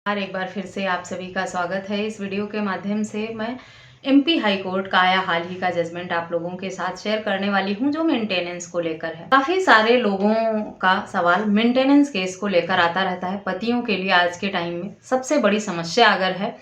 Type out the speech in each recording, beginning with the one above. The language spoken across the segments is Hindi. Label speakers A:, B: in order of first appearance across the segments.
A: और एक बार फिर से आप सभी का स्वागत है। इस वीडियो के माध्यम से मैं एमपी हाई कोर्ट का आया हाल ही का जजमेंट आप लोगों के साथ शेयर करने वाली हूं, जो मेंटेनेंस को लेकर है। काफी सारे लोगों का सवाल मेंटेनेंस केस को लेकर आता रहता है। पतियों के लिए आज के टाइम में सबसे बड़ी समस्या अगर है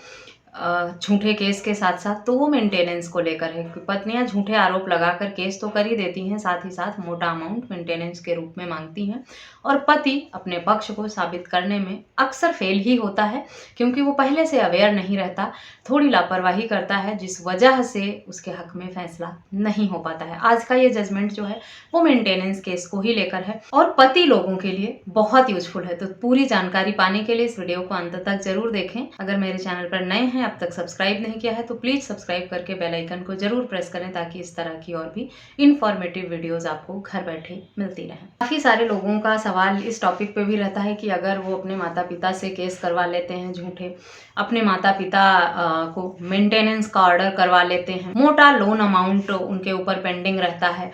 A: झूठे केस के साथ साथ, तो वो मेंटेनेंस को लेकर है। पत्नियां झूठे आरोप लगाकर केस तो कर ही देती हैं, साथ ही साथ मोटा अमाउंट मेंटेनेंस के रूप में मांगती हैं, और पति अपने पक्ष को साबित करने में अक्सर फेल ही होता है, क्योंकि वो पहले से अवेयर नहीं रहता, थोड़ी लापरवाही करता है, जिस वजह से उसके हक में फैसला नहीं हो पाता है। आज का ये जजमेंट जो है वो मेंटेनेंस केस को ही लेकर है और पति लोगों के लिए बहुत यूजफुल है। तो पूरी जानकारी पाने के लिए इस वीडियो को अंत तक जरूर देखें। अगर मेरे चैनल पर नए हैं, अब तक सब्सक्राइब नहीं किया है, तो प्लीज सब्सक्राइब करके बेल आइकन को जरूर प्रेस करें, ताकि इस तरह की और भी इंफॉर्मेटिव वीडियोस आपको घर बैठे मिलती रहें। काफी सारे लोगों का सवाल इस टॉपिक पे भी रहता है कि अगर वो अपने माता पिता से केस करवा लेते हैं झूठे, अपने माता पिता को मेंटेनेंस का ऑर्डर करवा लेते हैं, मोटा लोन अमाउंट उनके ऊपर पेंडिंग रहता है,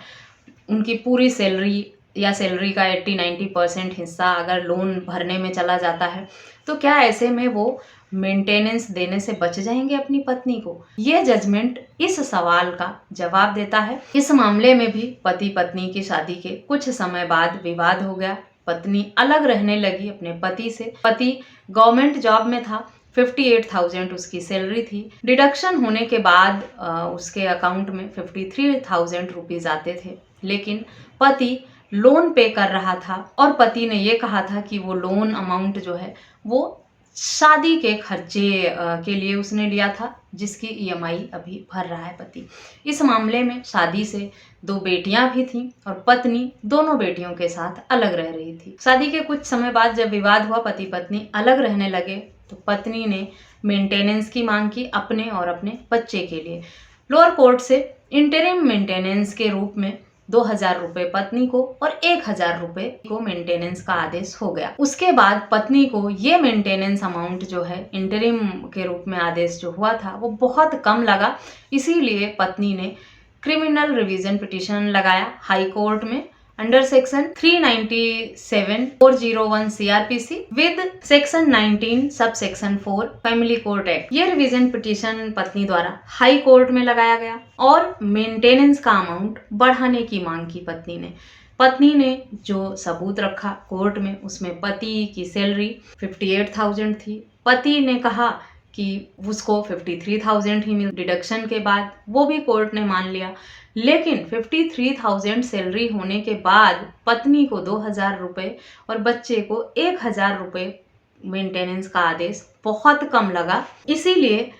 A: उनकी पूरी सैलरी या सैलरी का 80-90% हिस्सा अगर लोन भरने में चला जाता है, तो क्या ऐसे में वो मेंटेनेंस देने से बच जाएंगे अपनी पत्नी को? ये जजमेंट इस सवाल का जवाब देता है। इस मामले में भी पति पत्नी की शादी के कुछ समय बाद विवाद हो गया। पत्नी अलग रहने लगी अपने पति से। पति गवर्नमेंट जॉब में था, 58,000 उसकी सैलरी थी। डिडक्शन होने के बाद उसके अकाउंट में 53,000 रुपीज आते थे, लेकिन पति लोन पे कर रहा था और पति ने ये कहा था कि वो लोन अमाउंट जो है वो शादी के खर्चे के लिए उसने लिया था, जिसकी ईएमआई अभी भर रहा है पति। इस मामले में शादी से 2 बेटियां भी थीं और पत्नी दोनों बेटियों के साथ अलग रह रही थी। शादी के कुछ समय बाद जब विवाद हुआ, पति पत्नी अलग रहने लगे, तो पत्नी ने मेंटेनेंस की मांग की अपने और अपने बच्चे के लिए। लोअर कोर्ट से इंटरिम मेंटेनेंस के रूप में 2,000 रुपए पत्नी को और 1,000 रुपए को मेंटेनेंस का आदेश हो गया। उसके बाद पत्नी को ये मेंटेनेंस अमाउंट जो है इंटरिम के रूप में आदेश जो हुआ था वो बहुत कम लगा, इसीलिए पत्नी ने क्रिमिनल रिवीजन पिटीशन लगाया हाई कोर्ट में under section 397/401 CRPC with section 19 sub section 4 family court act. ये रिवीजन पिटीशन पत्नी द्वारा हाई कोर्ट में लगाया गया और मेंटेनेंस का अमाउंट बढ़ाने की मांग की पत्नी ने। पत्नी ने जो सबूत रखा कोर्ट में, उसमें पति की सैलरी 58,000 थी। पति ने कहा कि उसको 53,000 ही मिल, डिडक्शन के बाद वो भी कोर्ट ने मान लिया, लेकिन 53,000 सैलरी होने के बाद पत्नी को 2,000 रुपए और बच्चे को 1,000 रुपए मेंटेनेंस का आदेश बहुत कम लगा। इसीलिए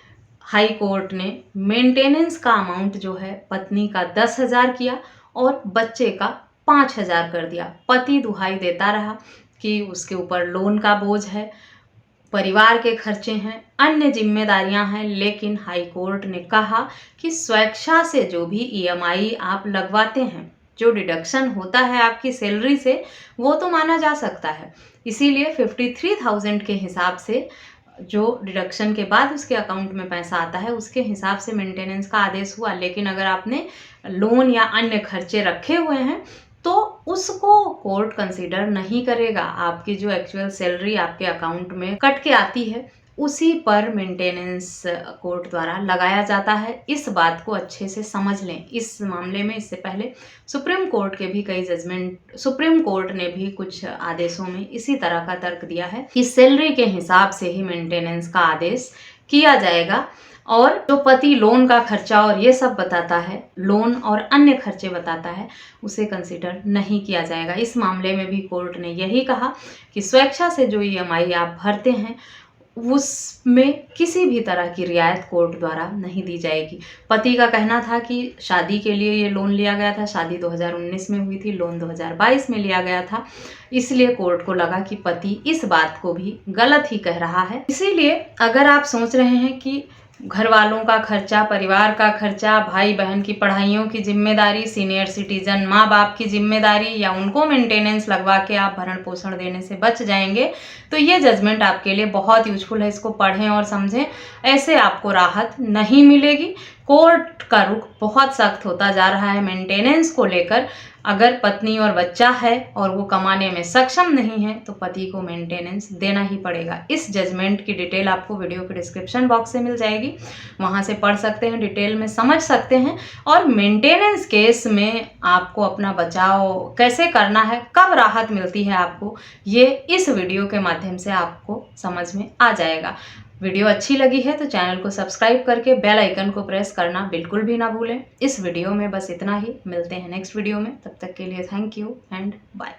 A: हाई कोर्ट ने मेंटेनेंस का अमाउंट जो है पत्नी का 10,000 किया और बच्चे का 5,000 कर दिया। पति दुहाई देता रहा कि उसके ऊपर लोन का बोझ है, परिवार के खर्चे हैं, अन्य जिम्मेदारियां हैं, लेकिन हाई कोर्ट ने कहा कि स्वेच्छा से जो भी ईएमआई आप लगवाते हैं, जो डिडक्शन होता है आपकी सैलरी से, वो तो माना जा सकता है। इसीलिए 53,000 के हिसाब से जो डिडक्शन के बाद उसके अकाउंट में पैसा आता है, उसके हिसाब से मेंटेनेंस का आदेश हुआ। लेकिन अगर आपने लोन या अन्य खर्चे रखे हुए हैं तो उसको कोर्ट कंसीडर नहीं करेगा। आपकी जो एक्चुअल सैलरी आपके अकाउंट में कट के आती है, उसी पर मेंटेनेंस कोर्ट द्वारा लगाया जाता है। इस बात को अच्छे से समझ लें। इस मामले में इससे पहले सुप्रीम कोर्ट के भी कई जजमेंट, सुप्रीम कोर्ट ने भी कुछ आदेशों में इसी तरह का तर्क दिया है कि सैलरी के हिसाब से ही मेंटेनेंस का आदेश किया जाएगा, और जो पति लोन का खर्चा और ये सब बताता है, लोन और अन्य खर्चे बताता है, उसे कंसीडर नहीं किया जाएगा। इस मामले में भी कोर्ट ने यही कहा कि स्वेच्छा से जो ईएमआई आप भरते हैं उसमें किसी भी तरह की रियायत कोर्ट द्वारा नहीं दी जाएगी। पति का कहना था कि शादी के लिए ये लोन लिया गया था, शादी 2019 में हुई थी, लोन 2022 में लिया गया था, इसलिए कोर्ट को लगा कि पति इस बात को भी गलत ही कह रहा है। इसीलिए अगर आप सोच रहे हैं कि घर वालों का खर्चा, परिवार का खर्चा, भाई बहन की पढ़ाइयों की जिम्मेदारी, सीनियर सिटीजन माँ बाप की जिम्मेदारी, या उनको मेंटेनेंस लगवा के आप भरण पोषण देने से बच जाएंगे, तो ये जजमेंट आपके लिए बहुत यूजफुल है। इसको पढ़ें और समझें, ऐसे आपको राहत नहीं मिलेगी। कोर्ट का रुख बहुत सख्त होता जा रहा है मेंटेनेंस को लेकर। अगर पत्नी और बच्चा है और वो कमाने में सक्षम नहीं है तो पति को मेंटेनेंस देना ही पड़ेगा। इस जजमेंट की डिटेल आपको वीडियो के डिस्क्रिप्शन बॉक्स से मिल जाएगी, वहाँ से पढ़ सकते हैं, डिटेल में समझ सकते हैं। और मेंटेनेंस केस में आपको अपना बचाव कैसे करना है, कब राहत मिलती है आपको, ये इस वीडियो के माध्यम से आपको समझ में आ जाएगा। वीडियो अच्छी लगी है तो चैनल को सब्सक्राइब करके बेल आइकन को प्रेस करना बिल्कुल भी ना भूलें। इस वीडियो में बस इतना ही, मिलते हैं नेक्स्ट वीडियो में, तब तक के लिए थैंक यू एंड बाय।